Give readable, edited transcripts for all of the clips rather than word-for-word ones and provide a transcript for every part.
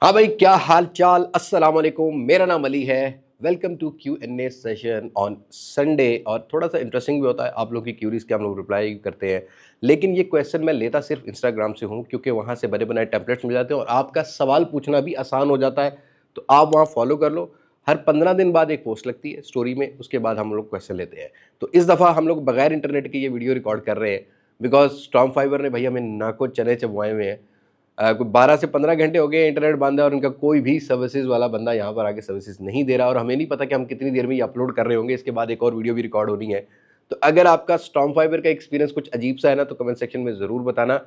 हाँ भाई, क्या हाल चाल। अस्सलाम वालेकुम, मेरा नाम अली है। Welcome to Q&A session on Sunday. और थोड़ा सा इंटरेस्टिंग भी होता है, आप लोग की क्यूरीज के हम लोग रिप्लाई करते हैं। लेकिन ये क्वेश्चन मैं लेता सिर्फ इंस्टाग्राम से हूँ, क्योंकि वहाँ से बने बनाए टेम्पलेट्स मिल जाते हैं और आपका सवाल पूछना भी आसान हो जाता है। तो आप वहाँ फॉलो कर लो। हर 15 दिन बाद एक पोस्ट लगती है स्टोरी में, उसके बाद हम लोग क्वेश्चन लेते हैं। तो इस दफ़ा हम लोग बगैर इंटरनेट के ये वीडियो रिकॉर्ड कर रहे हैं, बिकॉज स्टॉर्म फाइबर ने भाई हमें नाको चने चबवाए हुए हैं। कोई 12 से 15 घंटे हो गए इंटरनेट बंद है और उनका कोई भी सर्विसेज वाला बंदा यहाँ पर आके सर्विसेज नहीं दे रहा, और हमें नहीं पता कि हम कितनी देर में ये अपलोड कर रहे होंगे। इसके बाद एक और वीडियो भी रिकॉर्ड होनी है। तो अगर आपका स्टॉर्म फाइबर का एक्सपीरियंस कुछ अजीब सा है ना, तो कमेंट सेक्शन में ज़रूर बताना।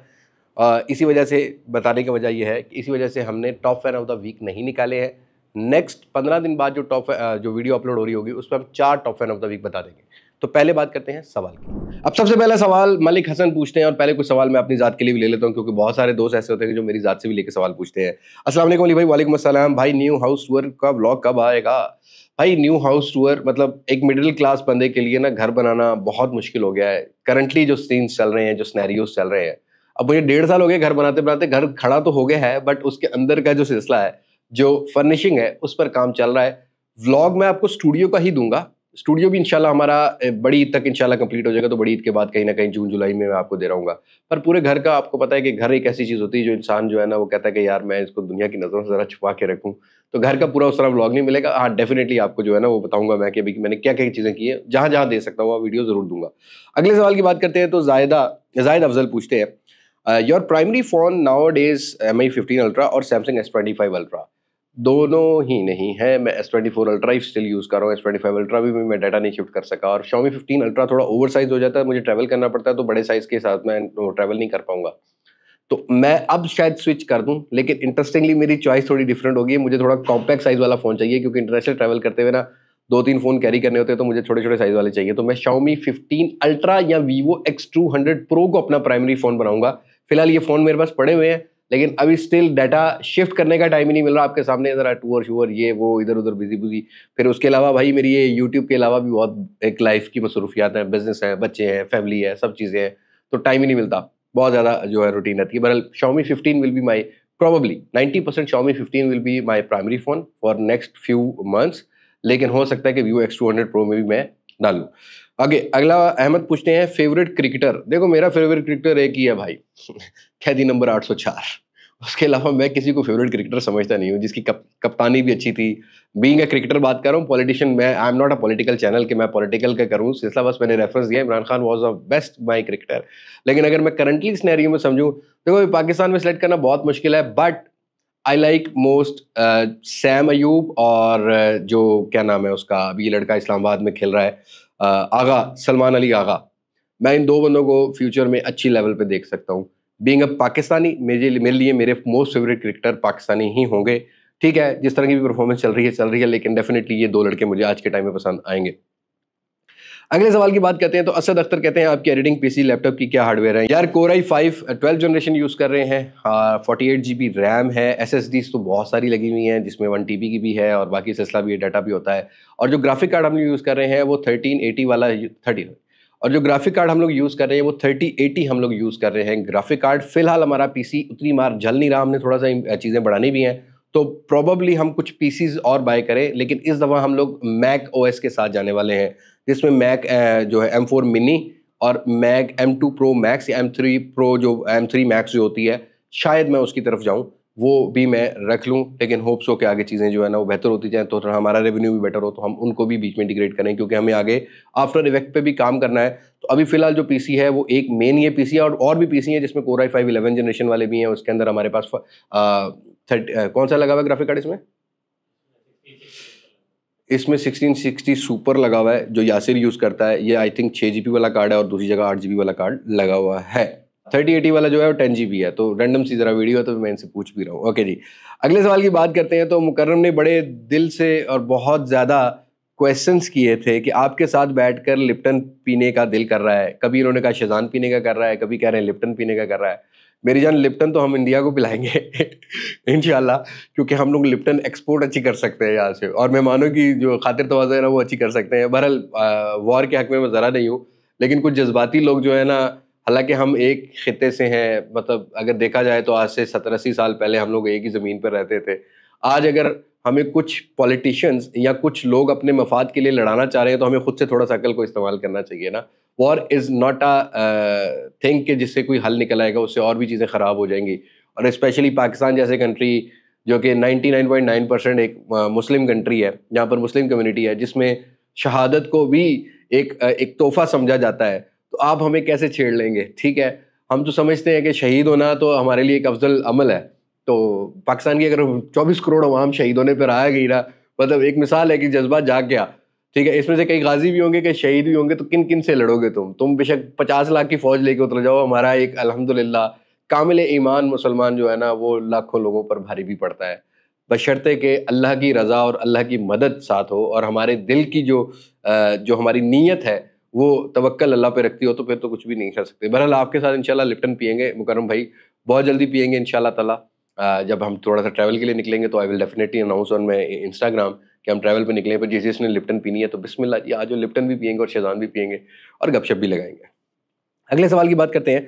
इसी वजह से बताने की वजह यह है कि इसी वजह से हमने top fan of the week नहीं निकाले हैं। नेक्स्ट 15 दिन बाद जो वीडियो अपलोड हो रही होगी उस पर हम 4 top fan of the week बता देंगे। तो पहले बात करते हैं सवाल की। अब सबसे पहला सवाल मलिक हसन पूछते हैं, और पहले कुछ सवाल मैं अपनी ज़ात के लिए भी ले लेता हूं, क्योंकि बहुत सारे दोस्त ऐसे होते हैं जो मेरी ज़ात से भी लेके सवाल पूछते हैं। अस्सलाम वालेकुम अली भाई। वालेकुम अस्सलाम भाई। न्यू हाउस टूर का व्लॉग कब आएगा? भाई न्यू हाउस टूर मतलब एक मिडिल क्लास बंदे के लिए ना घर बनाना बहुत मुश्किल हो गया है। करंटली जो सीन्स चल रहे हैं, जो सिनेरियोज चल रहे हैं, अब मुझे 1.5 साल हो गए घर बनाते बनाते। घर खड़ा तो हो गया है, बट उसके अंदर का जो सिलसिला है, जो फर्निशिंग है, उस पर काम चल रहा है। व्लॉग मैं आपको स्टूडियो का ही दूंगा। स्टूडियो भी इंशाल्लाह हमारा बड़ी ईद तक इंशाल्लाह कंप्लीट हो जाएगा, तो बड़ी ईद के बाद कहीं ना कहीं जून जुलाई में मैं आपको दे रहूंगा। पर पूरे घर का आपको पता है कि घर एक ऐसी चीज़ होती है जो इंसान जो है ना, वो कहता है कि यार मैं इसको दुनिया की नज़रों से ज़रा छुपा के रखूँ। तो घर का पूरा उस तरह व्लॉग नहीं मिलेगा। हाँ, डेफिनेटली आपको जो है ना वो बताऊंगा मैं कि अभी मैंने क्या क्या चीज़ें की हैं। जहाँ जहाँ दे सकता हूँ वो वीडियो ज़रूर दूंगा। अगले सवाल की बात करते हैं। तो जायद अफजल पूछते हैं, your primary phone now days Mi 15 ultra और सैमसंग S25 अल्ट्रा? दोनों ही नहीं है। मैं S24 ultra he still use कर रहा हूँ। S25 अल्ट्रा भी मैं डाटा नहीं शिफ्ट कर सका, और Xiaomi 15 अल्ट्रा थोड़ा ओवर साइज हो जाता है, मुझे ट्रैवल करना पड़ता है, तो बड़े साइज के साथ मैं ट्रैवल नहीं कर पाऊंगा। तो मैं अब शायद स्विच कर दूं, लेकिन इंटरेस्टिंगली मेरी चॉइस थोड़ी डिफरेंट होगी। मुझे थोड़ा कॉम्पैक्ट साइज वाला फोन चाहिए, क्योंकि इंटरनेशनल ट्रैवल करते हुए ना 2-3 फोन कैरी करने होते हैं, तो मुझे छोटे छोटे साइज वाले चाहिए। तो मैं Xiaomi 15 अल्ट्रा या Vivo X200 Pro को अपना प्राइमरी फोन बनाऊंगा। फिलहाल ये फोन मेरे पास पड़े हुए हैं, लेकिन अभी स्टिल डाटा शिफ्ट करने का टाइम ही नहीं मिल रहा। आपके सामने जरा टूर शूर ये वो इधर उधर बिजी बिजी। फिर उसके अलावा भाई मेरी ये यूट्यूब के अलावा भी बहुत एक लाइफ की मसरूफियात है, बिजनेस है, बच्चे हैं, फैमिली है, सब चीज़ें हैं। तो टाइम ही नहीं मिलता। बहुत ज़्यादा जो है रूटीन रहती है। बहरहाल Xiaomi 15 will be my probably 90% Xiaomi 15 will be my primary phone for next few months। लेकिन हो सकता है कि Vivo X200 Pro में भी मैं डालूं। आगे अगला अहमद पूछते हैं, फेवरेट क्रिकेटर? देखो मेरा फेवरेट क्रिकेटर एक ही है भाई कैदी नंबर 804। उसके अलावा मैं किसी को फेवरेट क्रिकेटर समझता नहीं हूँ। जिसकी कप्तानी भी अच्छी थी। बीइंग ए क्रिकेटर बात कर रहा हूँ, पॉलिटिशियन मैं I am not a political channel कि मैं पॉलिटिकल का करूँ सिलसिला। बस मैंने रेफरेंस दिया, Imran Khan was a best my cricketer. लेकिन अगर मैं करंटली सिनेरियो में समझूं, देखो अभी पाकिस्तान में सेलेक्ट करना बहुत मुश्किल है, but I like most Sam Ayub और जो क्या नाम है उसका, अभी ये लड़का इस्लामाबाद में खेल रहा है, आगा सलमान अली आगा। मैं इन दो बंदों को फ्यूचर में अच्छी लेवल पे देख सकता हूँ। बीइंग अ पाकिस्तानी, मेरे लिए मेरे मोस्ट फेवरेट क्रिकेटर पाकिस्तानी ही होंगे। ठीक है, जिस तरह की भी परफॉर्मेंस चल रही है, लेकिन डेफिनेटली ये दो लड़के मुझे आज के टाइम में पसंद आएंगे। अगले सवाल की बात करते हैं। तो असद अख्तर कहते हैं, आपकी एडिटिंग पीसी लैपटॉप की क्या हार्डवेयर है? यार Core i5 12th generation use कर रहे हैं। हाँ, 48 GB रैम है। SSDs तो बहुत सारी लगी हुई हैं, जिसमें 1 TB की भी है और बाकी सिलसिला भी है, डाटा भी होता है। और जो ग्राफिक कार्ड हम लोग यूज़ कर रहे हैं वो 1380 वाला 30, और जो ग्राफिक कार्ड हम लोग यूज़ कर रहे हैं वो 3080 हम लोग यूज़ कर रहे हैं ग्राफिक कार्ड। फिलहाल हमारा पीसी उतनी मार जल नहीं रहा, हमने थोड़ा सा चीज़ें बढ़ानी भी हैं, तो प्रोबेबली हम कुछ पीसीज और बाय करें। लेकिन इस दफ़ा हम लोग मैक OS के साथ जाने वाले हैं, जिसमें मैक जो है M4 मिनी और मैक M2 Pro Max या M3 Pro जो M3 Max जो होती है, शायद मैं उसकी तरफ जाऊं, वो भी मैं रख लूं। लेकिन होप्स हो कि आगे चीज़ें जो है ना वो बेहतर होती जाएं, तो थोड़ा हमारा रेवेन्यू भी बेटर हो, तो हम उनको भी बीच में इंटीग्रेट करें, क्योंकि हमें आगे आफ्टर इफेक्ट पे भी काम करना है। तो अभी फिलहाल जो पीसी है वो एक मेन ये पीसी है, और भी पीसी है जिसमें Core i5 11 जनरेशन वाले भी हैं। उसके अंदर हमारे पास कौन सा लगा हुआ है ग्राफिक कार्ड इसमें? इसमें 1660 सुपर लगा हुआ है, जो यासिर यूज़ करता है। ये आई थिंक 6 GB वाला कार्ड है, और दूसरी जगह 8 GB वाला कार्ड लगा हुआ है। 3080 वाला जो है वो 10 GB है। तो रैंडम सी जरा वीडियो है, तो मैं इनसे पूछ भी रहा हूँ। ओके जी, अगले सवाल की बात करते हैं। तो मुकर्रम ने बड़े दिल से और बहुत ज़्यादा क्वेश्चंस किए थे कि आपके साथ बैठकर लिप्टन पीने का दिल कर रहा है। कभी इन्होंने कहा शेज़ान पीने का कर रहा है, कभी कह रहे हैं लिप्टन पीने का कर रहा है। मेरी जान, लिप्टन तो हम इंडिया को पिलाएंगे इंशाल्लाह, क्योंकि हम लोग लिप्टन एक्सपोर्ट अच्छी कर सकते हैं यहाँ से, और मेहमानों की जो खातिर तवाज़ुन है ना वो अच्छी कर सकते हैं। बहरहाल वॉर के हक में मैं ज़रा नहीं हूँ, लेकिन कुछ जज्बाती लोग जो है ना हालांकि हम एक खिते से हैं, मतलब अगर देखा जाए तो आज से 70-80 साल पहले हम लोग एक ही ज़मीन पर रहते थे। आज अगर हमें कुछ पॉलिटिशियंस या कुछ लोग अपने मफाद के लिए लड़ाना चाह रहे हैं तो हमें खुद से थोड़ा सा अकल को इस्तेमाल करना चाहिए ना। War is not a thing कि जिससे कोई हल निकल आएगा, उससे और भी चीज़ें ख़राब हो जाएंगी। और स्पेशली पाकिस्तान जैसे कंट्री जो कि 99.9% एक मुस्लिम कंट्री है, जहाँ पर मुस्लिम कम्युनिटी है, जिसमें शहादत को भी एक तोहफा समझा जाता है, तो आप हमें कैसे छेड़ लेंगे? ठीक है, हम तो समझते हैं कि शहीद होना तो हमारे लिए एक अफजल अमल है। तो पाकिस्तान की अगर 24 करोड़ अवाम शहीद होने पर आ गई ना, मतलब एक मिसाल है कि जज्बा जाग गया। ठीक है, इसमें से कई गाजी भी होंगे, कई शहीद भी होंगे, तो किन किन से लड़ोगे तुम बेशक 50 लाख की फौज लेके उतर जाओ, हमारा एक अल्हम्दुलिल्लाह कामिल ईमान मुसलमान जो है ना, वो लाखों लोगों पर भारी भी पड़ता है, बशर्ते कि अल्लाह की रज़ा और अल्लाह की मदद साथ हो और हमारे दिल की जो हमारी नीयत है वो तवक्कल अल्लाह पे रखती हो, तो फिर तो कुछ भी नहीं कर सकते। बहरहाल आपके साथ इंशाल्लाह लिप्टन पियेंगे मुकर्रम भाई, बहुत जल्दी पियेंगे इंशाल्लाह ताला। जब हम थोड़ा सा ट्रैवल के लिए निकलेंगे तो I will definitely announce on my Instagram कि हम ट्रैवल पे निकले, पर जिसने लिप्टन पीनी है तो बिस्मिल्लाह जी, आज जो लिप्टन भी पियेंगे और शेज़ान भी पियेंगे और गपशप भी लगाएंगे। अगले सवाल की बात करते हैं।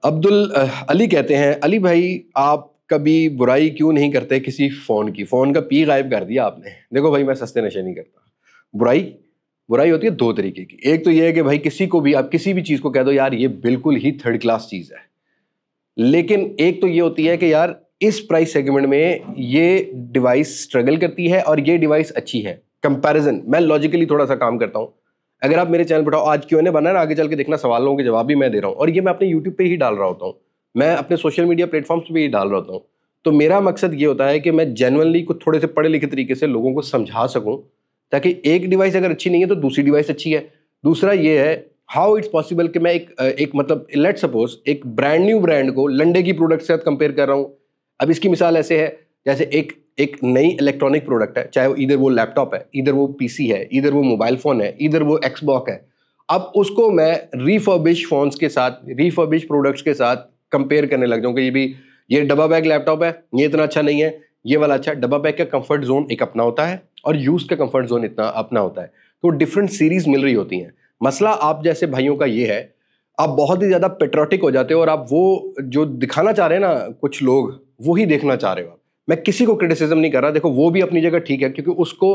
अब्दुल अली कहते हैं, अली भाई आप कभी बुराई क्यों नहीं करते किसी फ़ोन की? फ़ोन का पी गायब कर दिया आपने। देखो भाई, मैं सस्ते नशे नहीं करता। बुराई बुराई होती है दो तरीके की। एक तो ये है कि भाई किसी को भी आप किसी भी चीज़ को कह दो यार ये बिल्कुल ही थर्ड क्लास चीज़ है, लेकिन एक तो ये होती है कि यार इस प्राइस सेगमेंट में ये डिवाइस स्ट्रगल करती है और ये डिवाइस अच्छी है। कंपैरिजन, मैं लॉजिकली थोड़ा सा काम करता हूँ। अगर आप मेरे चैनल पर आज क्यों बना ना, आगे चल के देखना सवालों के जवाब भी मैं दे रहा हूँ, और ये मैं अपने यूट्यूब पे ही डाल रहा होता हूँ, मैं अपने सोशल मीडिया प्लेटफॉर्म्स पे ही डाल रहा होता हूँ। तो मेरा मकसद ये होता है कि मैं जेन्युइनली कुछ थोड़े से पढ़े लिखे तरीके से लोगों को समझा सकूं, ताकि एक डिवाइस अगर अच्छी नहीं है तो दूसरी डिवाइस अच्छी है। दूसरा ये है, हाउ इट्स पॉसिबल कि मैं एक मतलब लेट सपोज एक ब्रांड न्यू ब्रांड को लंडे की प्रोडक्ट से कंपेयर कर रहा हूँ। अब इसकी मिसाल ऐसे है जैसे एक नई इलेक्ट्रॉनिक प्रोडक्ट है, चाहे इधर वो लैपटॉप है, इधर वो पीसी है, इधर वो मोबाइल फोन है, इधर वो एक्सबॉक्स है। अब उसको मैं रिफर्बिश फोन्स के साथ, रिफर्बिश प्रोडक्ट्स के साथ कंपेयर करने लग जाऊँ कि ये भी ये डब्बा बैग लैपटॉप है, ये इतना अच्छा नहीं है, ये वाला अच्छा है। डब्बा बैग का कंफर्ट जोन एक अपना होता है और यूज का कंफर्ट जोन इतना अपना होता है, तो डिफरेंट सीरीज मिल रही होती हैं। मसला आप जैसे भाइयों का ये है, आप बहुत ही ज़्यादा पेट्रोटिक हो जाते हो और आप वो जो दिखाना चाह रहे हैं ना कुछ लोग, वो ही देखना चाह रहे हो। मैं किसी को क्रिटिसिज्म नहीं कर रहा, देखो वो भी अपनी जगह ठीक है, क्योंकि उसको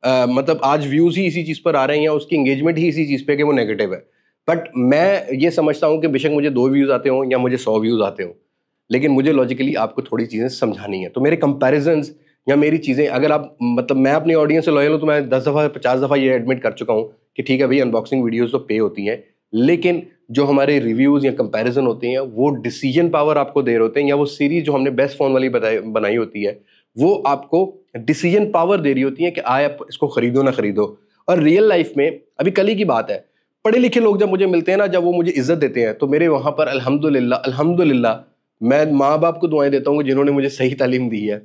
मतलब आज व्यूज़ ही इसी चीज़ पर आ रहे हैं या उसकी एंगेजमेंट ही इसी चीज़ पे कि वो नेगेटिव है। बट मैं ये समझता हूँ कि बेशक मुझे 2 व्यूज़ आते हों या मुझे 100 व्यूज़ आते हों, लेकिन मुझे लॉजिकली आपको थोड़ी चीज़ें समझानी है। तो मेरे कंपैरिजंस या मेरी चीज़ें, अगर आप मतलब मैं अपनी ऑडियंस से लॉयल हूँ, तो मैं 10 दफ़ा 50 दफ़ा ये एडमिट कर चुका हूँ कि ठीक है भाई, अनबॉक्सिंग वीडियोस तो पे होती हैं, लेकिन जो हमारे रिव्यूज़ या कंपैरिजन होते हैं वो डिसीजन पावर आपको दे रहे होते हैं, या वो सीरीज़ जो हमने बेस्ट फ़ोन वाली बनाई होती है वो आपको डिसीजन पावर दे रही होती है कि आप इसको खरीदो ना खरीदो। और रियल लाइफ में अभी कल ही की बात है, पढ़े लिखे लोग जब मुझे मिलते हैं ना, जब वो मुझे इज्जत देते हैं, तो मेरे वहाँ पर अल्हम्दुलिल्लाह अल्हम्दुलिल्लाह मैं माँ बाप को दुआएं देता हूँ कि जिन्होंने मुझे सही तालीम दी है।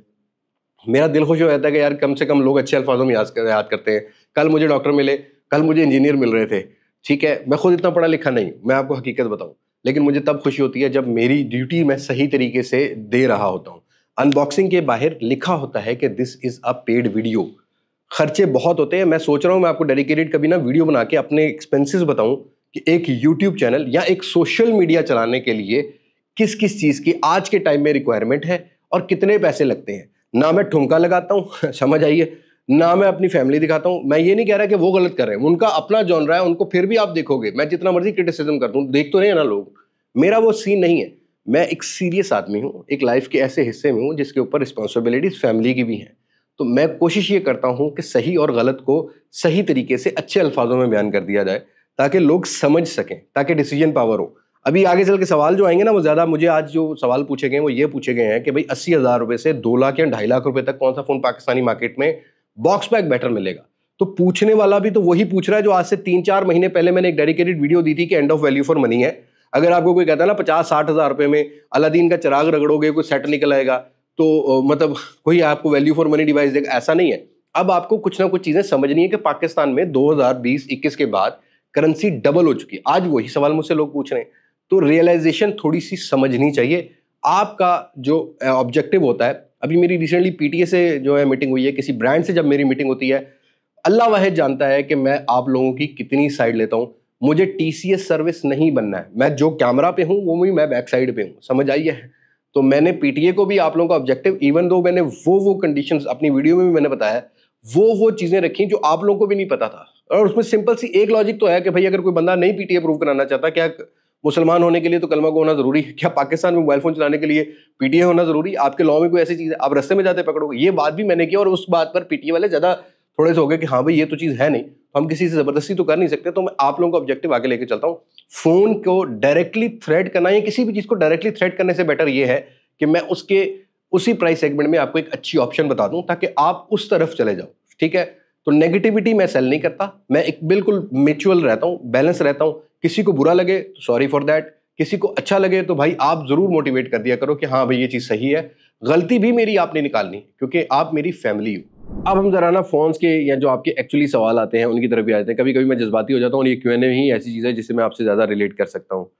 मेरा दिल खुश हो जाता है कि यार कम से कम लोग अच्छे अल्फाजों में याद करते हैं। कल मुझे डॉक्टर मिले, कल मुझे इंजीनियर मिल रहे थे। ठीक है, मैं खुद इतना पढ़ा लिखा नहीं, मैं आपको हकीकत बताऊं, लेकिन मुझे तब खुशी होती है जब मेरी ड्यूटी मैं सही तरीके से दे रहा होता हूँ। अनबॉक्सिंग के बाहर लिखा होता है कि this is a paid video. खर्चे बहुत होते हैं। मैं सोच रहा हूँ मैं आपको डेडिकेटेड कभी ना वीडियो बना के अपने एक्सपेंसेस बताऊं कि एक यूट्यूब चैनल या एक सोशल मीडिया चलाने के लिए किस किस चीज की आज के टाइम में रिक्वायरमेंट है और कितने पैसे लगते हैं। ना मैं ठुमका लगाता हूँ समझ आइए, ना मैं अपनी फैमिली दिखाता हूँ। मैं ये नहीं कह रहा कि वो गलत कर रहे हैं, उनका अपना जॉनरा है, उनको फिर भी आप देखोगे, मैं जितना मर्जी क्रिटिसिज्म कर दूं, देख तो रहे हैं ना लोग। मेरा वो सीन नहीं है। मैं एक सीरियस आदमी हूँ, एक लाइफ के ऐसे हिस्से में हूँ जिसके ऊपर रिस्पॉन्सिबिलिटीज फैमिली की भी हैं। तो मैं कोशिश ये करता हूँ कि सही और गलत को सही तरीके से अच्छे अल्फाजों में बयान कर दिया जाए, ताकि लोग समझ सकें, ताकि डिसीजन पावर हो। अभी आगे चल के सवाल जो आएंगे ना, वो ज्यादा, मुझे आज जो सवाल पूछे गए वो ये पूछे गए हैं कि भाई 80,000 रुपए से 2 लाख या 2.5 लाख रुपए तक कौन सा फोन पाकिस्तानी मार्केट में बॉक्स पैक बेटर मिलेगा। तो पूछने वाला भी तो वही पूछ रहा है जो आज से 3-4 महीने पहले मैंने एक डेडिकेटेड वीडियो दी थी कि end of value for money है। अगर आपको कोई कहता है ना 50-60 हजार रुपए में अलादीन का चिराग रगड़ोगे कोई सेट निकल आएगा, तो मतलब कोई आपको वैल्यू फॉर मनी डिवाइस देगा, ऐसा नहीं है। अब आपको कुछ ना कुछ चीजें समझनी है कि पाकिस्तान में 2020-21 के बाद करेंसी डबल हो चुकी है। आज वही सवाल मुझसे लोग पूछ रहे हैं, तो रियलाइजेशन थोड़ी सी समझनी चाहिए। आपका जो ऑब्जेक्टिव होता है, अभी मेरी रिसेंटली पीटीए से जो है मीटिंग हुई है, किसी ब्रांड से जब मेरी मीटिंग होती है, अल्लाह वाहिद जानता है कि मैं आप लोगों की कितनी साइड लेता हूं। मुझे TCS सर्विस नहीं बनना है, मैं जो कैमरा पे हूँ वो भी मैं बैक साइड पे हूँ, समझ आई है। तो मैंने PTA को भी आप लोगों का ऑब्जेक्टिव, इवन दो मैंने वो कंडीशंस अपनी वीडियो में भी मैंने बताया, वो चीजें रखी जो आप लोगों को भी नहीं पता था। और उसमें सिंपल सी एक लॉजिक तो है कि भाई अगर कोई बंदा नहीं PTA प्रूव कराना चाहता, क्या मुसलमान होने के लिए तो कलमा को होना जरूरी है? क्या पाकिस्तान में मोबाइल फोन चलाने के लिए PTA होना जरूरी? आपके लॉ में कोई ऐसी चीज है? आप रास्ते में जाते पकड़ोगे? ये बात भी मैंने की और उस बात पर PTA वाले ज्यादा थोड़े से हो गए कि हाँ भाई ये तो चीज है नहीं, तो हम किसी से जबरदस्ती तो कर नहीं सकते। तो मैं आप लोगों को ऑब्जेक्टिव आगे लेके चलता हूँ। फोन को डायरेक्टली थ्रेट करना या किसी भी चीज को डायरेक्टली थ्रेट करने से बेटर ये है कि मैं उसी प्राइस सेगमेंट में आपको एक अच्छी ऑप्शन बता दूं ताकि आप उस तरफ चले जाओ, ठीक है। तो नेगेटिविटी मैं सेल नहीं करता, मैं एक बिल्कुल म्यूचुअल रहता हूं, बैलेंस रहता हूं। किसी को बुरा लगे तो सॉरी फॉर दैट, किसी को अच्छा लगे तो भाई आप जरूर मोटिवेट कर दिया करो कि हाँ भाई ये चीज सही है। गलती भी मेरी आपने निकालनी क्योंकि आप मेरी फैमिली हो। अब हम जरा ना फोन्स के या जो आपके एक्चुअली सवाल आते हैं उनकी तरफ भी आते हैं। कभी कभी मैं जज्बाती हो जाता हूँ और ये Q&A ही ऐसी चीज है जिससे मैं आपसे ज्यादा रिलेट कर सकता हूँ।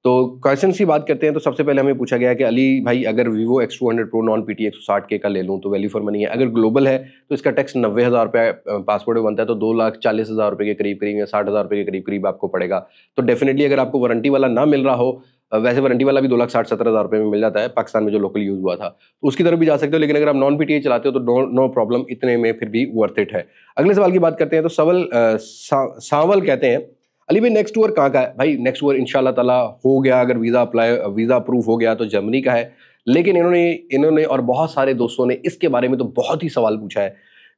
तो क्वेश्चन की बात करते हैं तो सबसे पहले हमें पूछा गया कि अली भाई अगर Vivo X200 Pro non PTA 160K का ले लूँ तो वैल्यू फॉर मनी है, अगर ग्लोबल है तो इसका टैक्स 90,000 रुपये पासपोर्ट में बनता है, तो 2,40,000 रुपये के करीब करीब या 60,000 रुपये के करीब करीब आपको पड़ेगा। तो डेफिनेटली अगर आपको वारंटी वाला ना मिल रहा हो, वैसे वारंटी वाला भी 2,60,70,000 रुपये में मिल जाता है पाकिस्तान में जो लोकल यूज हुआ था, तो उसकी तरफ भी जा सकते हो। लेकिन अगर आप नॉन PTA चलाते हो तो नो प्रॉब्लम, इतने में फिर भी वर्थ इट है। अगले सवाल की बात करते हैं तो सावल कहते हैं अली भाई नेक्स्ट टूर कहाँ का है? भाई नेक्स्ट टूर इंशाल्लाह ताला हो गया, अगर वीज़ा अप्रूव हो गया तो जर्मनी का है। लेकिन इन्होंने और बहुत सारे दोस्तों ने इसके बारे में तो बहुत ही सवाल पूछा है।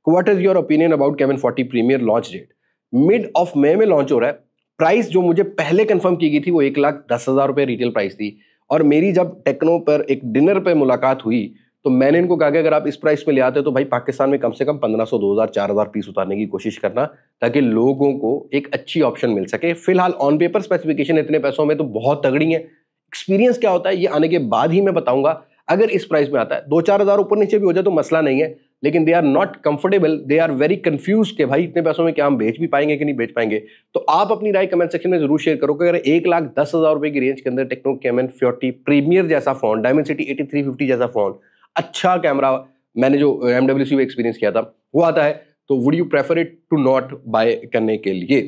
What is your opinion about Camon 40 premier launch date? Mid of मई में लॉन्च हो रहा है। प्राइस जो मुझे पहले कंफर्म की गई थी वो 1,10,000 रुपये रिटेल प्राइस थी, और मेरी जब टेक्नो पर एक डिनर पर मुलाकात हुई तो मैंने इनको कहा कि अगर आप इस प्राइस में ले आते हो तो भाई पाकिस्तान में कम से कम 1,500, 2,000, 4,000 पीस उतारने की कोशिश करना ताकि लोगों को एक अच्छी ऑप्शन मिल सके। फिलहाल ऑन पेपर स्पेसिफिकेशन इतने पैसों में तो बहुत तगड़ी है। एक्सपीरियंस क्या होता है ये आने के बाद ही मैं बताऊंगा। अगर इस प्राइस में आता है 2-4 हज़ार ऊपर नीचे भी हो जाए तो मसला नहीं है, लेकिन they are not comfortable, they are very confuse कि भाई इतने पैसों में क्या हम बेच भी पाएंगे कि नहीं बेच पाएंगे। तो आप अपनी राय कमेंट सेक्शन में जरूर शेयर करो कि अगर 1,10,000 रुपए की रेंज के अंदर टेक्नो Camon 40 प्रीमियर जैसा फोन, डायमेंसिटी 8350 जैसा फोन, अच्छा कैमरा, मैंने जो MWC में एक्सपीरियंस किया था वो आता है, तो would you prefer it to not buy करने के लिए?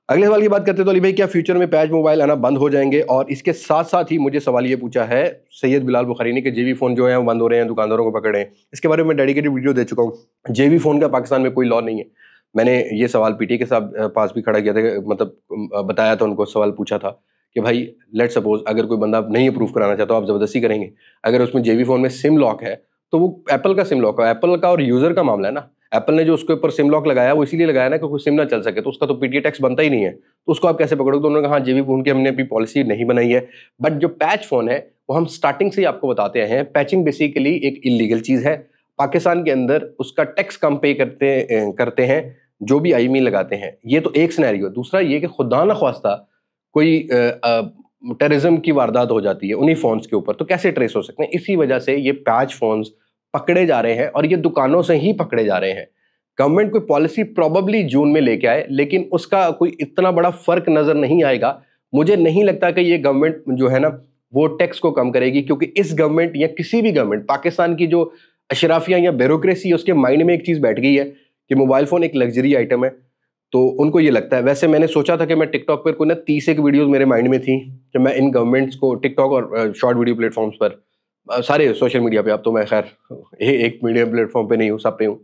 अगले सवाल की बात करते हैं तो अली भाई क्या फ्यूचर में पैच मोबाइल आना बंद हो जाएंगे? और इसके साथ साथ ही मुझे सवाल ये पूछा है सैयद बिलाल बुखारी ने कि JV फोन जो है वो बंद हो रहे हैं, दुकानदारों को पकड़े हैं। इसके बारे में डेडिकेटेड वीडियो दे चुका हूँ। JV फोन का पाकिस्तान में कोई लॉ नहीं है। मैंने ये सवाल PTA के साथ पास भी खड़ा किया था, मतलब बताया था उनको, सवाल पूछा था कि भाई लेट सपोज अगर कोई बंदा नहीं अप्रूव कराना चाहता तो आप जबरदस्ती करेंगे? अगर उसमें JV फोन में सिम लॉक है तो वो एप्पल का सिम लॉक है, एप्पल का और यूजर का मामला है ना। एप्पल ने जो उसके ऊपर सिम लॉक लगाया वो इसीलिए लगाया ना कि कोई सिम ना चल सके, तो उसका तो PTA टैक्स बनता ही नहीं है, तो उसको आप कैसे पकड़ोगे? तो उन्होंने कहा हाँ JV फोन की हमने अपनी पॉलिसी नहीं बनाई है। बट जो पैच फोन है वो हम स्टार्टिंग से ही आपको बताते हैं, पैचिंग बेसिकली एक इलीगल चीज है। पाकिस्तान के अंदर उसका टैक्स कम पे करते हैं जो भी IMEI लगाते हैं। ये तो एक सिनेरियो। दूसरा ये कि खुदा ना ख्वास्ता कोई टेररिज्म की वारदात हो जाती है उन्हीं फोन्स के ऊपर, तो कैसे ट्रेस हो सकते हैं? इसी वजह से ये पैच फोन्स पकड़े जा रहे हैं और ये दुकानों से ही पकड़े जा रहे हैं। गवर्नमेंट कोई पॉलिसी प्रोबेबली जून में लेके आए, लेकिन उसका कोई इतना बड़ा फर्क नजर नहीं आएगा। मुझे नहीं लगता कि ये गवर्नमेंट जो है ना वो टैक्स को कम करेगी, क्योंकि इस गवर्नमेंट या किसी भी गवर्नमेंट, पाकिस्तान की जो अशराफिया या ब्यूरोक्रेसी है उसके माइंड में एक चीज बैठ गई है कि मोबाइल फोन एक लग्जरी आइटम है, तो उनको ये लगता है। वैसे मैंने सोचा था कि मैं टिकटॉक पर कोई ना 30 एक वीडियोस मेरे माइंड में थी कि मैं इन गवर्नमेंट्स को टिकटॉक और शॉर्ट वीडियो प्लेटफॉर्म्स पर, सारे सोशल मीडिया पे, अब तो मैं खैर एक मीडिया प्लेटफॉर्म पे नहीं हूँ, सब पे हूँ,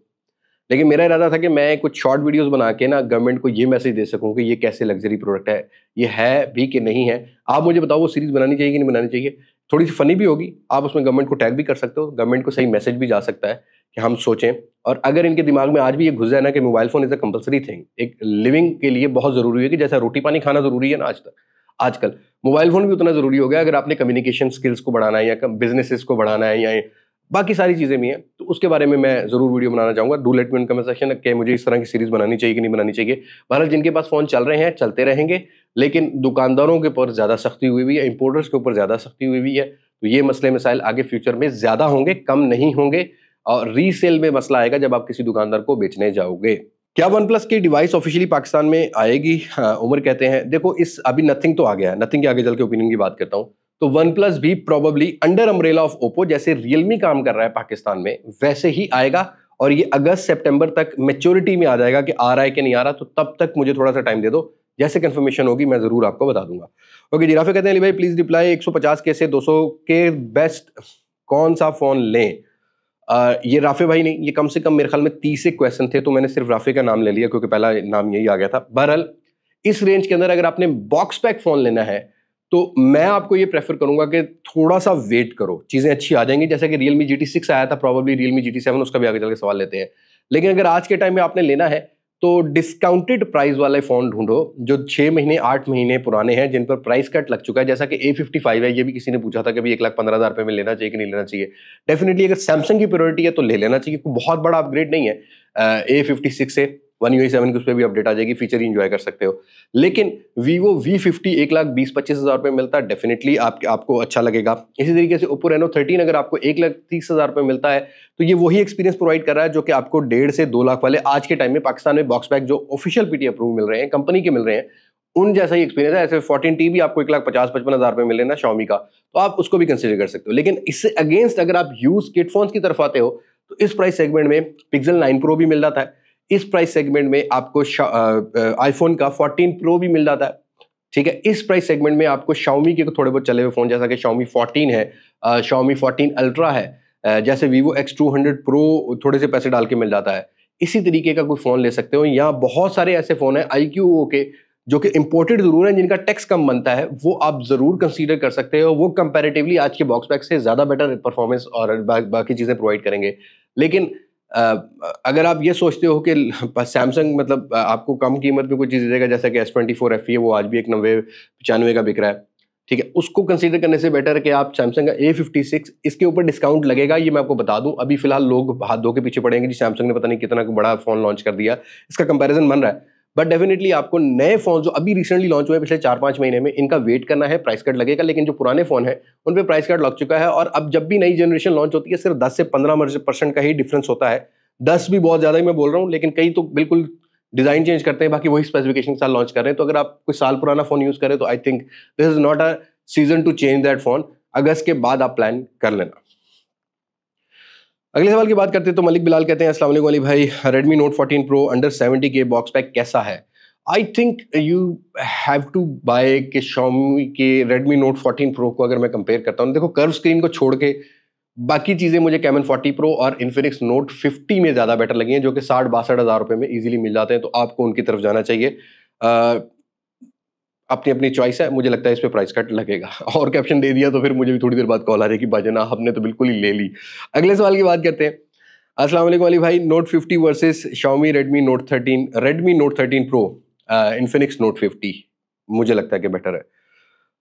लेकिन मेरा इरादा था कि मैं कुछ शॉर्ट वीडियोस बना के ना गवर्नमेंट को ये मैसेज दे सकूं कि ये कैसे लग्जरी प्रोडक्ट है, ये है भी कि नहीं है। आप मुझे बताओ वो सीरीज बनानी चाहिए कि नहीं बनानी चाहिए? थोड़ी सी फनी भी होगी, आप उसमें गवर्नमेंट को टैग भी कर सकते हो, गवर्नमेंट को सही मैसेज भी जा सकता है कि हम सोचें। और अगर इनके दिमाग में आज भी ये घुस जाए ना कि mobile phone is a compulsory thing, एक लिविंग के लिए बहुत जरूरी है कि जैसा रोटी पानी खाना जरूरी है ना आजकल मोबाइल फोन भी उतना जरूरी हो गया अगर आपने कम्युनिकेशन स्किल्स को बढ़ाना है या बिजनेसेस को बढ़ाना है या बाकी सारी चीजें भी हैं, तो उसके बारे में मैं जरूर वीडियो बनाना चाहूंगा। Do let me in comment section कि मुझे इस तरह की सीरीज बनानी चाहिए कि नहीं बनानी चाहिए। बहरहाल जिनके पास फोन चल रहे हैं चलते रहेंगे, लेकिन दुकानदारों के ऊपर ज्यादा सख्ती हुई हुई है, इंपोर्टर्स के ऊपर ज्यादा सख्ती हुई हुई है, तो ये मसले मसाइल आगे फ्यूचर में ज्यादा होंगे, कम नहीं होंगे। और रीसेल में मसला आएगा जब आप किसी दुकानदार को बेचने जाओगे। क्या OnePlus की डिवाइस ऑफिशियली पाकिस्तान में आएगी? हाँ, उमर कहते हैं देखो इस अभी नथिंग तो आ गया है, नथिंग के आगे चल के ओपिनियन की बात करता हूँ। तो OnePlus भी probably under umbrella of Oppo, जैसे Realme काम कर रहा है पाकिस्तान में, वैसे ही आएगा। और ये अगस्त सितंबर तक मैच्योरिटी में आ जाएगा कि आ रहा है कि नहीं आ रहा, तो तब तक मुझे थोड़ा सा टाइम दे दो, जैसे कंफर्मेशन होगी मैं ज़रूर आपको बता दूंगा। ओके जी, राफे कहते हैं अली भाई प्लीज़ रिप्लाई 150 के से 200 के बेस्ट कौन सा फ़ोन लें। ये राफे भाई नहीं, ये कम से कम मेरे ख्याल में 30 एक क्वेश्चन थे, तो मैंने सिर्फ राफे का नाम ले लिया क्योंकि पहला नाम यही आ गया था। बहरहाल इस रेंज के अंदर अगर आपने बॉक्स पैक फ़ोन लेना है तो मैं आपको ये प्रेफर करूंगा कि थोड़ा सा वेट करो, चीज़ें अच्छी आ जाएंगी। जैसे कि Realme GT6 आया था, प्रॉब्लली Realme GT7, उसका भी आगे चल के सवाल लेते हैं। लेकिन अगर आज के टाइम में आपने लेना है तो डिस्काउंटेड प्राइस वाले फ़ोन ढूंढो जो 6 महीने 8 महीने पुराने हैं, जिन पर प्राइस कट लग चुका है। जैसा कि A55 है, ये भी किसी ने पूछा था कि भाई 1,15,000 रुपये में लेना चाहिए कि नहीं लेना चाहिए। डेफिनेटली अगर सैमसंग की प्रायोरिटी है तो ले लेना चाहिए, कोई बहुत बड़ा अपग्रेड नहीं है। A56 से One UI 7 की उस पर भी अपडेट आ जाएगी, फीचर ही इंजॉय कर सकते हो। लेकिन Vivo V50 1,20,25,000 रुपये मिलता है, डेफिनेटली आपको अच्छा लगेगा। इसी तरीके से Oppo Reno 13 अगर आपको 1,30,000 रुपये मिलता है तो ये वही एक्सपीरियंस प्रोवाइड कर रहा है जो कि आपको 1.5 से 2 लाख वाले आज के टाइम में पाकिस्तान में बॉक्स पैक जो ऑफिशियल पीटी अप्रूव मिल रहे हैं, कंपनी के मिल रहे हैं, उन जैसा ही एक्सपीरियंस है। ऐसे 14T भी आपको 1,50,55,000 रुपये मिले ना Xiaomi का, तो आप उसको भी कंसिडर कर सकते हो। लेकिन इससे अगेंस्ट अगर आप यूज किट फोन्स की तरफ आते हो तो इस प्राइस सेगमेंट में Pixel 9 Pro भी मिल जाता है। इस प्राइस सेगमेंट में आपको आईफोन का 14 Pro भी मिल जाता है। ठीक है, इस प्राइस सेगमेंट में आपको Xiaomi के थोड़े बहुत चले हुए फोन जैसा कि Xiaomi 14 है, Xiaomi 14 Ultra है, जैसे Vivo X200 Pro थोड़े से पैसे डाल के मिल जाता है। इसी तरीके का कोई फोन ले सकते हो। यहाँ बहुत सारे ऐसे फोन है iQOO के जो कि इंपोर्टेड जरूर है, जिनका टैक्स कम बनता है, वो आप जरूर कंसीडर कर सकते हो। वो कंपैरेटिवली आज के बॉक्स पैक से ज्यादा बेटर परफॉर्मेंस और बाकी चीजें प्रोवाइड करेंगे। लेकिन अगर आप ये सोचते हो कि सैमसंग मतलब आपको कम कीमत में कोई चीज़ देगा, जैसा कि S24 FE है, वो आज भी 1,90-95 का बिक रहा है, ठीक है, उसको कंसीडर करने से बेटर है कि आप सैमसंग का A56, इसके ऊपर डिस्काउंट लगेगा, ये मैं आपको बता दूं। अभी फिलहाल लोग हाथ धो के पीछे पड़ेंगे जी सैमसंग ने पता नहीं कितना बड़ा फोन लॉन्च कर दिया, इसका कंपैरिजन बन रहा है। बट डेफिनेटली आपको नए फोन जो अभी रिसेंटली लॉन्च हुए पिछले 4-5 महीने में, इनका वेट करना है, प्राइस कट लगेगा। लेकिन जो पुराने फोन है उन पे प्राइस कट लग चुका है, और अब जब भी नई जनरेशन लॉन्च होती है सिर्फ 10 से 15% का ही डिफरेंस होता है। 10 भी बहुत ज्यादा ही मैं बोल रहा हूँ, लेकिन कई तो बिल्कुल डिजाइन चेंज करते हैं, बाकी वही स्पेसिफिकेशन के साथ लॉन्च कर रहे हैं। तो अगर आप कोई साल पुराना फोन यूज करें तो I think this is not a season to change that phone. अगस्त के बाद आप प्लान कर लेना। अगले सवाल की बात करते हैं तो मलिक बिलाल कहते हैं अस्सलाम वालेकुम अली भाई, Redmi Note 14 Pro under 70K box pack कैसा है? I think you have to buy के Xiaomi के Redmi Note 14 Pro को अगर मैं कंपेयर करता हूँ, देखो कर्व स्क्रीन को छोड़ के बाकी चीजें मुझे Camon 40 Pro और Infinix Note 50 में ज्यादा बेटर लगी हैं, जो कि 60-62 हज़ार रुपए में इजीली मिल जाते हैं। तो आपको उनकी तरफ जाना चाहिए। अपनी अपनी चॉइस है, मुझे लगता है इस पे प्राइस कट लगेगा। और कैप्शन दे दिया तो फिर मुझे भी थोड़ी देर बाद कॉल आ रही है कि बाजना आपने तो बिल्कुल ही ले ली। अगले सवाल की बात करते हैं। अस्सलाम वालेकुम अली भाई, Note 50 versus Xiaomi Redmi Note 13, Redmi Note 13 Pro, Infinix Note 50, मुझे लगता है कि बेटर है।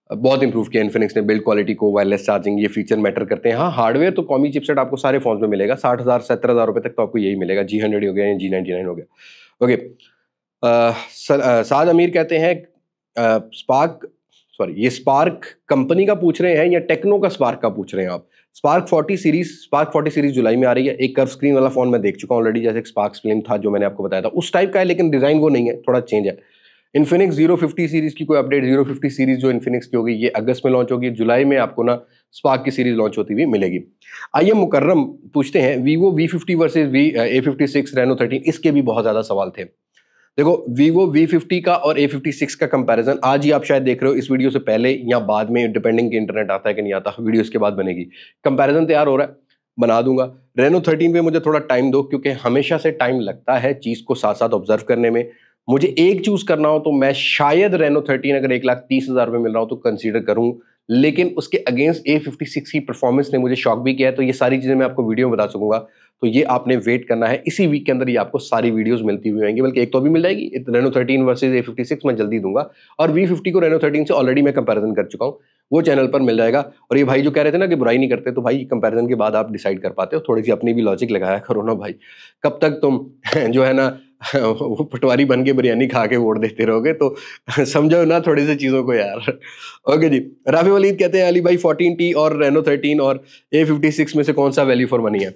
बहुत इंप्रूव किया इन्फिनिक्स ने बिल्ड क्वालिटी को, वायरलेस चार्जिंग, ये फीचर मैटर करते हैं। हाँ, हार्डवेयर तो कॉमी चिपसेट आपको सारे फोन में मिलेगा, 60,000-70,000 रुपए तक तो आपको यही मिलेगा। G100 हो गया या G99 हो गया। ओके, साद अमीर कहते हैं ये स्पार्क कंपनी का पूछ रहे हैं या टेक्नो का स्पार्क का पूछ रहे हैं आप? स्पार्क 40 सीरीज जुलाई में आ रही है। एक कर्व स्क्रीन वाला फोन मैं देख चुका हूँ ऑलरेडी, जैसे एक स्पार्क स्लिम था जो मैंने आपको बताया था, उस टाइप का है, लेकिन डिजाइन वो नहीं है, थोड़ा चेंज है। इन्फिनिक्स 050 सीरीज की कोई अपडेट, 050 सीरीज जो इन्फिनिक्स की होगी ये अगस्त में लॉन्च होगी, जुलाई में आपको ना स्पार्क की सीरीज लॉन्च होती हुई मिलेगी। आइए मुकर्रम पूछते हैं Vivo V50 versus A56 Reno 13, इसके भी बहुत ज्यादा सवाल थे। देखो, Vivo V50 का और A56 का कंपैरिजन आज ही आप शायद देख रहे हो, इस वीडियो से पहले या बाद में, डिपेंडिंग कि इंटरनेट आता है कि नहीं आता, वीडियो इसके बाद बनेगी। कंपैरिजन तैयार हो रहा है, बना दूंगा। Reno 13 पे मुझे थोड़ा टाइम दो, क्योंकि हमेशा से टाइम लगता है चीज को साथ साथ ऑब्जर्व करने में। मुझे एक चूज करना हो तो मैं शायद Reno 13 अगर 1,30,000 रुपये मिल रहा हो तो कंसीडर करूं, लेकिन उसके अगेंस्ट A56 की परफॉर्मेंस ने मुझे शॉक भी किया है। तो ये सारी चीजें मैं आपको वीडियो में बता सकूंगा, तो ये आपने वेट करना है। इसी वीक के अंदर ये आपको सारी वीडियोस मिलती हुई आएंगी, बल्कि एक तो अभी मिल जाएगी, Reno 13 वर्सेस A56 मैं जल्दी दूंगा, और V50 को Reno 13 से ऑलरेडी मैं कंपैरिजन कर चुका हूं, वो चैनल पर मिल जाएगा। और ये भाई जो कह रहे थे ना कि बुराई नहीं करते, तो भाई कंपैरिजन के बाद आप डिसाइड कर पाते हो, थोड़ी सी अपनी भी लॉजिक लगाया करो ना भाई। कब तक तुम जो है ना वो पटवारी बन के बिरयानी खा के वोट देते रहोगे, तो समझो ना थोड़ी सी चीजों को यार। ओके जी, राफी वलीद कहते हैं अली भाई 14T और Reno 13 और A56 में से कौन सा वैल्यू फॉर मनी है?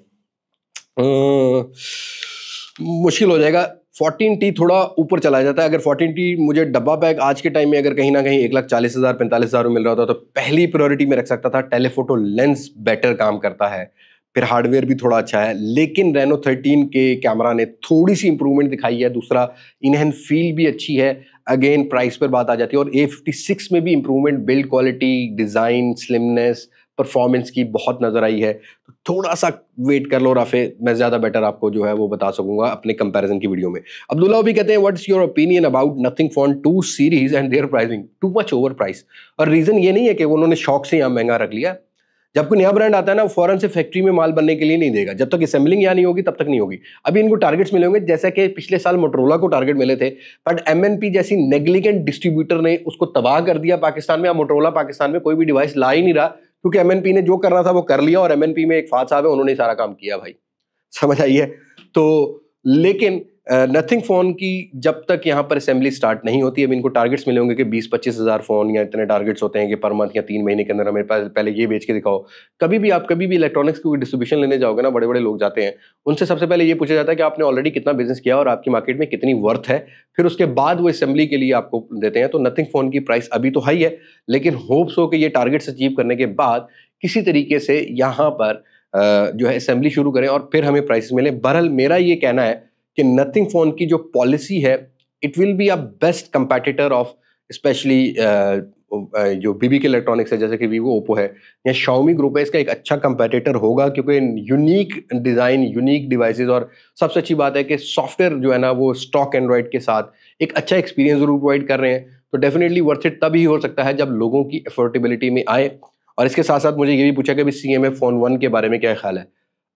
मुश्किल हो जाएगा। 14T थोड़ा ऊपर चला जाता है। अगर 14T मुझे डब्बा पैक आज के टाइम में अगर कहीं ना कहीं 1,40,000 45,000 मिल रहा होता तो पहली प्रायोरिटी में रख सकता था। टेलीफोटो लेंस बेटर काम करता है, फिर हार्डवेयर भी थोड़ा अच्छा है, लेकिन Reno 13 के कैमरा ने थोड़ी सी इंप्रूवमेंट दिखाई है। दूसरा, इनहैंड फील भी अच्छी है। अगेन प्राइस पर बात आ जाती है, और A56 में भी improvement build quality, design, slimness, performance की बहुत नज़र आई है। तो थोड़ा सा वेट कर लो राफे, मैं ज़्यादा बेटर आपको जो है वो बता सकूंगा अपने कंपैरिजन की वीडियो में। अब्दुल्ला भी कहते हैं what's your opinion about nothing phone 2 series and their pricing too much over price. और रीज़न ये नहीं है कि उन्होंने शौक से यहाँ महंगा रख लिया। जब कोई नया ब्रांड आता है ना, फौरन से फैक्ट्री में माल बनने के लिए नहीं देगा, जब तक असेंबलिंग यहाँ नहीं होगी तब तक नहीं होगी। अभी इनको टारगेट्स मिले होंगे, जैसा कि पिछले साल मोटरोला को टारगेट मिले थे, बट एमएनपी जैसी नेग्लिजेंट डिस्ट्रीब्यूटर ने उसको तबाह कर दिया पाकिस्तान में। अब मोटरोला पाकिस्तान में कोई भी डिवाइस ला ही नहीं रहा, क्योंकि एमएनपी ने जो करना था वो कर लिया, और एमएनपी में एक फाद साहब है, उन्होंने सारा काम किया भाई, समझ आई है। तो लेकिन नथिंग फोन की जब तक यहाँ पर असेंबली स्टार्ट नहीं होती, अब इनको टारगेट्स मिले होंगे कि 20-25 हज़ार फोन या इतने टारगेट्स होते हैं कि पर मंथ या 3 महीने के अंदर हमें पहले ये बेच के दिखाओ। कभी भी इलेक्ट्रॉनिक्स की डिस्ट्रीब्यूशन लेने जाओगे ना, बड़े बड़े लोग जाते हैं, उनसे सबसे पहले ये पूछा जाता है कि आपने ऑलरेडी कितना बिजनेस किया और आपकी मार्केट में कितनी वर्थ है, फिर उसके बाद वो असेंबली के लिए आपको देते हैं। तो नथिंग फोन की प्राइस अभी तो हाई है, लेकिन होप्स हो कि ये टारगेट्स अचीव करने के बाद किसी तरीके से यहाँ पर जो है असेंबली शुरू करें और फिर हमें प्राइस मिले। बहरहाल मेरा ये कहना है कि नथिंग फोन की जो पॉलिसी है, it will be a best competitor of specially जो बीबीके इलेक्ट्रॉनिक्स है, जैसे कि वीवो, ओप्पो है या शाओमी ग्रुप है, इसका एक अच्छा कंपेटिटर होगा, क्योंकि यूनिक डिज़ाइन, यूनिक डिवाइसेस, और सबसे अच्छी बात है कि सॉफ्टवेयर जो है ना वो स्टॉक एंड्रॉइड के साथ एक अच्छा एक्सपीरियंस जरूर प्रोवाइड कर रहे हैं। तो डेफिनेटली वर्थ इट तभी हो सकता है जब लोगों की अफोर्डेबिलिटी में आए। और इसके साथ साथ मुझे ये भी पूछा कि अभी CMF फोन 1 के बारे में क्या ख्याल है।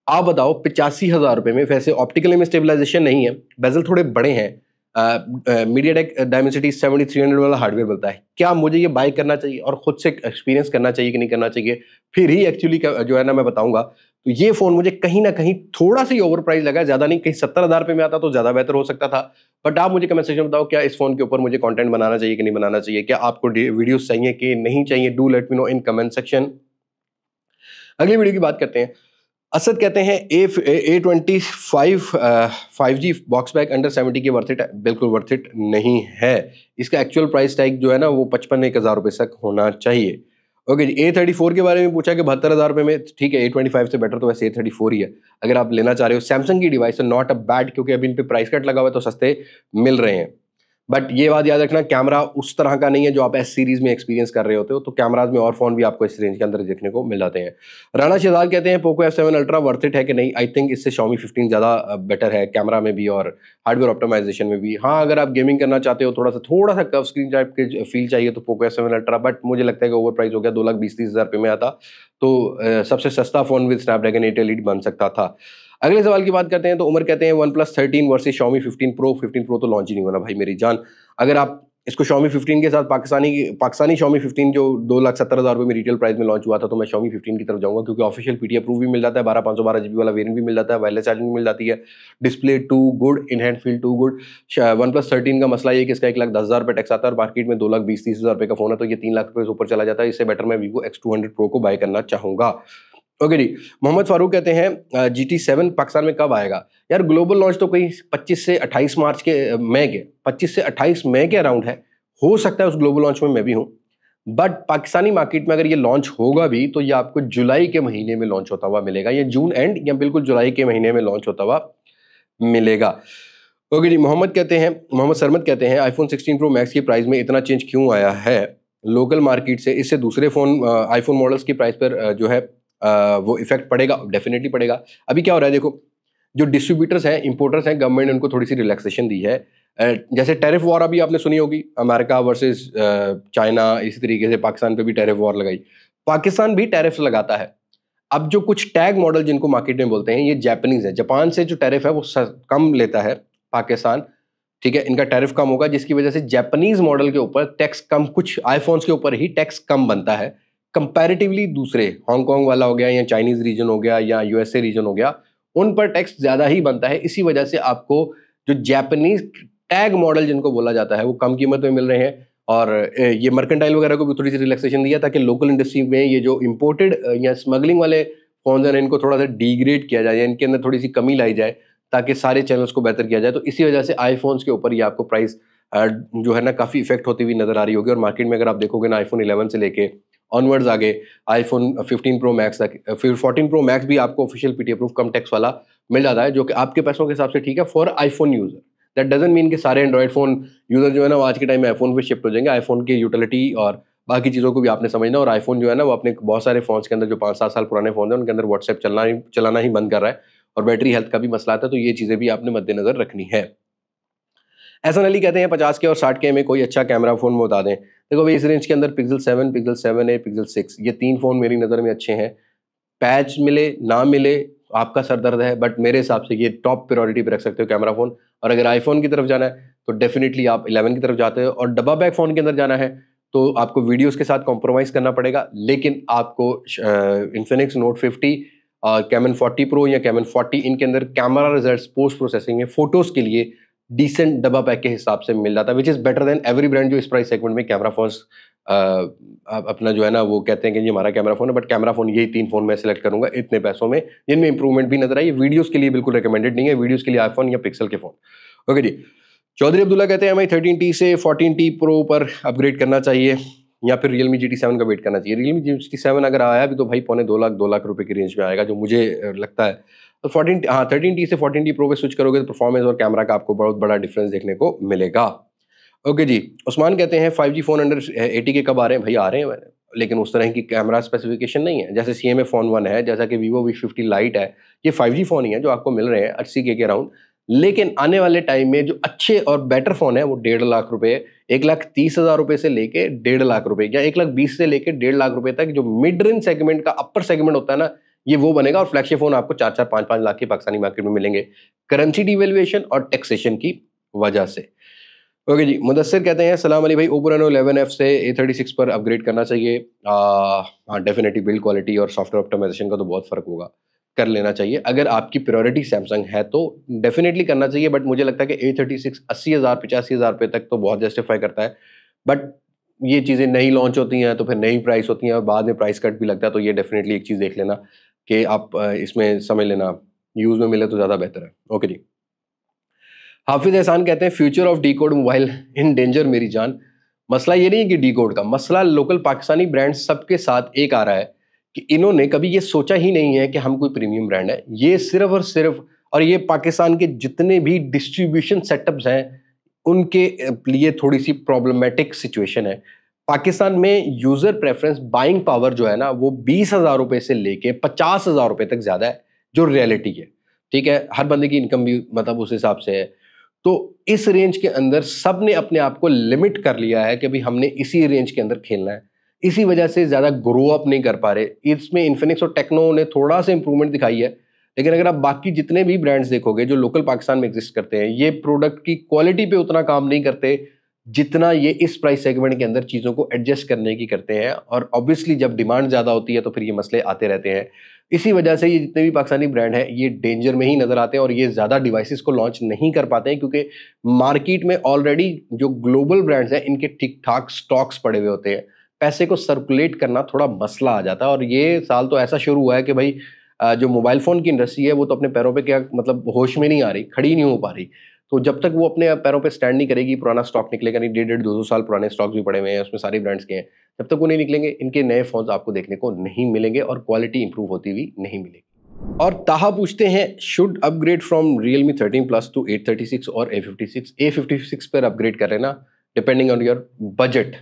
आप बताओ, 85,000 रुपए में, वैसे ऑप्टिकल में स्टेबलाइजेशन नहीं है, बेजल थोड़े बड़े हैं, मीडियाटेक डायमेंसिटी 7300 वाला हार्डवेयर मिलता है, क्या मुझे ये बाय करना चाहिए और खुद से एक्सपीरियंस करना चाहिए कि नहीं करना चाहिए, फिर ही एक्चुअली जो है ना मैं बताऊंगा। तो ये फोन मुझे कहीं ना कहीं थोड़ा सा ही ओवर प्राइस लगा, ज्यादा नहीं, कहीं 70,000 रुपए में आता तो ज्यादा बेहतर हो सकता था। बट आप मुझे कमेंट सेक्शन में बताओ, क्या इस फोन के ऊपर मुझे कंटेंट बनाना चाहिए कि नहीं बनाना चाहिए, क्या आपको वीडियोस चाहिए कि नहीं चाहिए, do let me know in comment section. अगली वीडियो की बात करते हैं। असद कहते हैं A25 5G box bag under 70 के वर्थ इट है? बिल्कुल वर्थ इट नहीं है। इसका एक्चुअल प्राइस टैग जो है ना वो 55-1,000 रुपए तक होना चाहिए। ओके जी, A34 के बारे में पूछा कि 72,000 रुपए में, ठीक है, A25 से बेटर तो वैसे A34 ही है अगर आप लेना चाह रहे हो। सैमसंग की डिवाइस है, नॉट अ बैड, क्योंकि अभी इन पे प्राइस कट लगा हुआ है तो सस्ते मिल रहे हैं। बट ये बात याद रखना, कैमरा उस तरह का नहीं है जो आप एस सीरीज में एक्सपीरियंस कर रहे होते हो, तो कैमराज में और फोन भी आपको इस रेंज के अंदर देखने को मिल जाते हैं। राणा शहजाद कहते हैं Poco F7 ultra worth it है कि नहीं? आई थिंक इससे Xiaomi 15 ज़्यादा बेटर है कैमरा में भी और हार्डवेयर ऑप्टिमाइजेशन में भी। हाँ, अगर आप गेमिंग करना चाहते हो, थोड़ा सा कर्व स्क्रीन टाइप के फील चाहिए तो पोको F7 अल्ट्रा, बट मुझे लगता है कि ओवर प्राइस हो गया, 2,20,30,000 रुपये में आता तो सबसे सस्ता फोन विद स्नैपड्रैगन 8 एलिट बन सकता था। अगले सवाल की बात करते हैं तो उमर कहते हैं OnePlus 13 versus Xiaomi 15 Pro। 15 Pro तो लॉन्च ही नहीं होना भाई मेरी जान। अगर आप इसको Xiaomi 15 के साथ पाकिस्तानी Xiaomi 15 जो 2,70,000 रुपये में रिटेल प्राइस में लॉन्च हुआ था, तो मैं Xiaomi 15 की तरफ जाऊंगा, क्योंकि ऑफिशियल पीटी अप्रूव भी मिल जाता है, 12/512 GB वाला वेरिएंट भी मिल जाता है, वायरलेस चार्जिंग भी मिल जाती है, display too good, in hand feel too good. OnePlus 13 का मसला ये कि इसका 1,10,000 रुपये टैक्स आता है और मार्केट में 2,20,30,000 रुपये का फोन है, तो ये 3 लाख रुपये से ऊपर चला जाता है। इससे बेटर मैं Vivo X200 Pro को बाय करना चाहूंगा। ओके जी, मोहम्मद फारूक कहते हैं GT7 पाकिस्तान में कब आएगा? यार ग्लोबल लॉन्च तो कोई 25 से 28 मार्च के मई के 25 से 28 मई के अराउंड है। हो सकता है उस ग्लोबल लॉन्च में मैं भी हूं, बट पाकिस्तानी मार्केट में अगर ये लॉन्च होगा भी तो ये आपको जुलाई के महीने में लॉन्च होता हुआ मिलेगा, या जून एंड या बिल्कुल जुलाई के महीने में लॉन्च होता हुआ मिलेगा। ओके जी, मोहम्मद सरमद कहते हैं आईफोन 16 प्रो मैक्स की प्राइस में इतना चेंज क्यों आया है लोकल मार्केट से? इससे दूसरे फोन आईफोन मॉडल्स की प्राइस पर जो है वो इफेक्ट पड़ेगा? डेफिनेटली पड़ेगा। अभी क्या हो रहा है देखो, जो डिस्ट्रीब्यूटर्स हैं, इंपोर्टर्स हैं, गवर्नमेंट ने उनको थोड़ी सी रिलैक्सेशन दी है। जैसे टैरिफ वॉर अभी आपने सुनी होगी, अमेरिका वर्सेस चाइना, इसी तरीके से पाकिस्तान पे भी टैरिफ वॉर लगाई। पाकिस्तान भी टैरिफ लगाता है। अब जो कुछ टैग मॉडल जिनको मार्केट में बोलते हैं, ये जापानीज है, जापान से जो टैरिफ है वो कम लेता है पाकिस्तान, ठीक है, इनका टैरिफ कम होगा, जिसकी वजह से जापानीज मॉडल के ऊपर टैक्स कम, कुछ आईफोन्स के ऊपर ही टैक्स कम बनता है कंपैरेटिवली दूसरे, हांगकांग वाला हो गया या चाइनीज रीजन हो गया या यूएसए रीजन हो गया, उन पर टैक्स ज्यादा ही बनता है। इसी वजह से आपको जो जापानीज टैग मॉडल जिनको बोला जाता है वो कम कीमत में मिल रहे हैं। और ये मर्केंटाइल वगैरह को भी थोड़ी सी रिलैक्सेशन दिया ताकि लोकल इंडस्ट्री में ये जो इंपोर्टेड या स्मगलिंग वाले फोन हैं इनको थोड़ा सा डिग्रेड किया जाए, इनके अंदर थोड़ी सी कमी लाई जाए ताकि सारे चैनल्स को बेहतर किया जाए। तो इसी वजह से आईफोन्स के ऊपर ये आपको प्राइस जो है ना काफ़ी इफेक्ट होती हुई नजर आ रही होगी। और मार्केट में अगर आप देखोगे ना, आईफोन 11 से लेके ऑनवर्ड्स आगे आईफोन 15 प्रो मैक्स तक, फिर 14 प्रो मैक्स भी आपको ऑफिशियल पीटी अप्रूव कम टैक्स वाला मिल जाता है, जो कि आपके पैसों के हिसाब से ठीक है for iPhone user. That doesn't mean कि सारे एंड्रॉइड फ़ोन यूज़र जो है ना वो आज के टाइम में आईफोन पे शिफ्ट हो जाएंगे। आईफोन की यूटिलिटी और बाकी चीज़ों को भी आपने समझना, और आईफोन जो है ना वो अपने बहुत सारे फ़ोन्स के अंदर जो 5-7 साल पुराने फ़ोन हैं उनके अंदर व्हाट्सएप चलाना ही बंद कर रहा है, और बैटरी हेल्थ का भी मसला आता है, तो ये चीज़ें भी आपने मद्देनज़र रखनी है। एहसन अली कहते हैं 50 के और 60 के में कोई अच्छा कैमरा फ़ोन में बता दें। देखो भाई, इस रेंज के अंदर पिक्सल 7, पिक्सल 7a, पिक्सल 6, ये 3 फ़ोन मेरी नज़र में अच्छे हैं। पैच मिले ना मिले आपका सर दर्द है, बट मेरे हिसाब से ये टॉप प्रायोरिटी पे रख सकते हो कैमरा फ़ोन। और अगर आईफोन की तरफ जाना है तो डेफिनेटली आप 11 की तरफ जाते हो, और डब्बा बैग फ़ोन के अंदर जाना है तो आपको वीडियोस के साथ कॉम्प्रोमाइज़ करना पड़ेगा, लेकिन आपको इन्फिनिक्स नोट 50 और कैमन 40 प्रो या कैमन 40, इनके अंदर कैमरा रिजल्ट्स पोस्ट प्रोसेसिंग में फ़ोटोज़ के लिए डिसेंट डब्बा पैक के हिसाब से मिल जाता है, which is better than every brand जो इस प्राइस सेगमेंट में कैमरा फ़ोन्स अपना जो है ना वो कहते हैं कि ये हमारा कैमरा फ़ोन है, बट कैमरा फ़ोन यही 3 फ़ोन मैं सेलेक्ट करूंगा इतने पैसों में, जिनमें इंप्रूवमेंट भी नजर आई। वीडियोस के लिए बिल्कुल रिकमेंडेड नहीं है, वीडियोस के लिए आईफोन या पिक्सल के फ़ोन। ओके जी, चौधरी अब्दुल्ला कहते हैं हमें 13T से 14T प्रो पर अपग्रेड करना चाहिए या फिर Realme GT7 का वेट करना चाहिए। Realme GT7 अगर आया भी तो भाई पौने 2 लाख रुपए की रेंज में आएगा, जो मुझे लगता है। तो 13T से 14T प्रो पे स्विच करोगे तो परफॉर्मेंस और कैमरा का आपको बहुत बड़ा डिफरेंस देखने को मिलेगा। ओके जी, उस्मान कहते हैं 5G फ़ोन अंडर 80 के कब आ रहे हैं? भाई आ रहे हैं, लेकिन उस तरह की कैमरा स्पेसिफिकेशन नहीं है जैसे CMA फ़ोन 1 है, जैसा कि Vivo V50 Lite है। ये 5G फ़ोन ही है जो आपको मिल रहे हैं 80 के अराउंड। लेकिन आने वाले टाइम में जो अच्छे और बेटर फ़ोन है वो 1.5 लाख रुपए, 1,30,000 रुपए से लेके 1.5 लाख रुपए, या 1,20,000 से लेके 1.5 लाख रुपए तक जो मिड रेंज सेगमेंट का अपर सेगमेंट होता है ना, ये वो बनेगा। और फ्लैगशिप फ़ोन आपको 4-4, 5-5 लाख के पाकिस्तानी मार्केट में मिलेंगे, करेंसी डिवैल्यूएशन और टैक्सेशन की वजह से। ओके जी, मुदस्सिर कहते हैं सलाम अली भाई, ओप्पो रेनो 11F से A36 पर अपग्रेड करना चाहिए। हाँ, डेफिनेटली बिल्ड क्वालिटी और सॉफ्टवेयर ऑप्टिमाइजेशन का तो बहुत फ़र्क होगा, कर लेना चाहिए। अगर आपकी प्रायोरिटी सैमसंग है तो डेफिनेटली करना चाहिए, बट मुझे लगता है कि A36 80,000 85,000 रुपये तक तो बहुत जस्टिफाई करता है। बट ये चीज़ें नई लॉन्च होती हैं तो फिर नई प्राइस होती हैं और बाद में प्राइस कट भी लगता है, तो ये डेफिनेटली एक चीज़ देख लेना कि आप इसमें समझ लेना, यूज़ में मिले तो ज़्यादा बेहतर है। ओके जी, हाफिज एहसान कहते हैं future of D code mobile in danger मेरी जान। मसला ये नहीं है कि डी कोड का मसला, लोकल पाकिस्तानी ब्रांड सबके साथ एक आ रहा है कि इन्होंने कभी ये सोचा ही नहीं है कि हम कोई प्रीमियम ब्रांड है। ये सिर्फ और सिर्फ, और ये पाकिस्तान के जितने भी डिस्ट्रीब्यूशन सेटअप्स हैं उनके लिए थोड़ी सी प्रॉब्लमेटिक सिचुएशन है। पाकिस्तान में यूजर प्रेफरेंस बाइंग पावर जो है ना वो 20,000 रुपए से लेके 50,000 रुपए तक ज्यादा है, जो रियलिटी है। ठीक है, हर बंदे की इनकम भी मतलब उस हिसाब से है। तो इस रेंज के अंदर सब ने अपने आप को लिमिट कर लिया है कि भाई हमने इसी रेंज के अंदर खेलना है। इसी वजह से ज़्यादा ग्रो अप नहीं कर पा रहे। इसमें इन्फिनिक्स और टेक्नो ने थोड़ा सा इंप्रूवमेंट दिखाई है, लेकिन अगर आप बाकी जितने भी ब्रांड्स देखोगे जो लोकल पाकिस्तान में एग्जिस्ट करते हैं, ये प्रोडक्ट की क्वालिटी पे उतना काम नहीं करते जितना ये इस प्राइस सेगमेंट के अंदर चीज़ों को एडजस्ट करने की करते हैं। और ऑब्वियसली जब डिमांड ज़्यादा होती है तो फिर ये मसले आते रहते हैं। इसी वजह से ये जितने भी पाकिस्तानी ब्रांड हैं ये डेंजर में ही नजर आते हैं और ये ज़्यादा डिवाइसेस को लॉन्च नहीं कर पाते हैं, क्योंकि मार्केट में ऑलरेडी जो ग्लोबल ब्रांड्स हैं इनके ठीक ठाक स्टॉक्स पड़े हुए होते हैं। पैसे को सर्कुलेट करना थोड़ा मसला आ जाता है। और ये साल तो ऐसा शुरू हुआ है कि भाई जो मोबाइल फ़ोन की इंडस्ट्री है वो तो अपने पैरों पे क्या मतलब होश में नहीं आ रही, खड़ी नहीं हो पा रही। तो जब तक वो अपने पैरों पे स्टैंड नहीं करेगी, पुराना स्टॉक निकलेगा नहीं, 1.5 2 साल पुराने स्टॉक्स भी पड़े हुए हैं उसमें सारे ब्रांड्स के हैं, जब तक वो नहीं निकलेंगे इनके नए फ़ोन्स आपको देखने को नहीं मिलेंगे और क्वालिटी इंप्रूव होती हुई नहीं मिलेगी। और ताहा पूछते हैं should upgrade from Realme 13 Plus to 836 और A56 पर अपग्रेड कर लेना डिपेंडिंग ऑन योर बजट।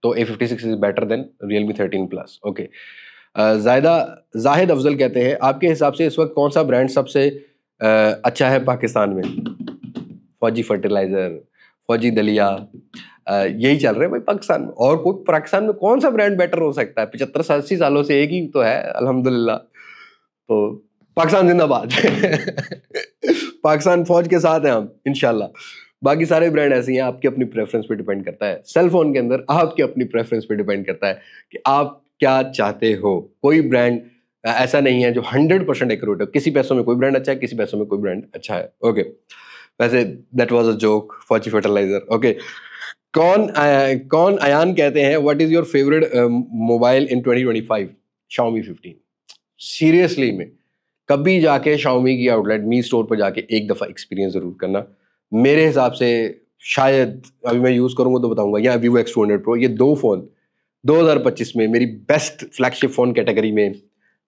तो A56 is better than Realme 13 Plus। Okay, Zahid Afzal कहते हैं आपके हिसाब से इस वक्त कौन सा ब्रांड सबसे अच्छा है पाकिस्तान में? फौजी फर्टिलाइजर, फौजी दलिया, यही चल रहे हैं भाई पाकिस्तान में। और कोई पाकिस्तान में कौन सा ब्रांड बेटर हो सकता है? 75-80 सालों से एक ही तो है अल्हम्दुलिल्लाह। तो पाकिस्तान जिंदाबाद पाकिस्तान फौज के साथ हैं हम इंशाल्लाह। बाकी सारे ब्रांड ऐसे ही हैं, आपकी अपनी प्रेफरेंस पे डिपेंड करता है। सेल फोन के अंदर आपकी अपनी प्रेफरेंस पे डिपेंड करता है कि आप क्या चाहते हो। कोई ब्रांड ऐसा नहीं है जो 100% एक्यूरेट हो। किसी पैसों में कोई ब्रांड अच्छा है, किसी पैसों में कोई ब्रांड अच्छा है। ओके, वैसे दैट वाज अ जोक, फौजी फर्टिलाइजर। ओके, कौन अयान कहते हैं what is your favourite mobile in 2025? Xiaomi 15। Seriously में कभी जाके Xiaomi की आउटलेट मी स्टोर पर जाके एक दफ़ा एक्सपीरियंस ज़रूर करना। मेरे हिसाब से शायद अभी मैं यूज़ करूँगा तो बताऊँगा, या Vivo X200 Pro, ये दो फ़ोन 2025 में मेरी बेस्ट फ्लैगशिप फ़ोन कैटेगरी में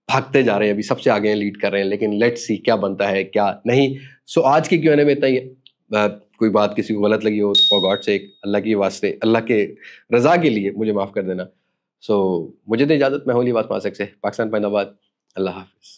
भागते जा रहे हैं, अभी सबसे आगे लीड कर रहे हैं। लेकिन लेट्स सी क्या बनता है क्या नहीं। सो आज की Q&A में इतना ही है। कोई बात किसी को गलत लगी हो, फॉर गॉड सेक, अल्लाह के वास्ते, अल्लाह के रज़ा के लिए मुझे माफ़ कर देना। सो मुझे दे इजाज़त, मैं हूँ अली अब्बास मासिक से, पाकिस्तान, फैज़ाबाद। अल्लाह हाफ़िज़।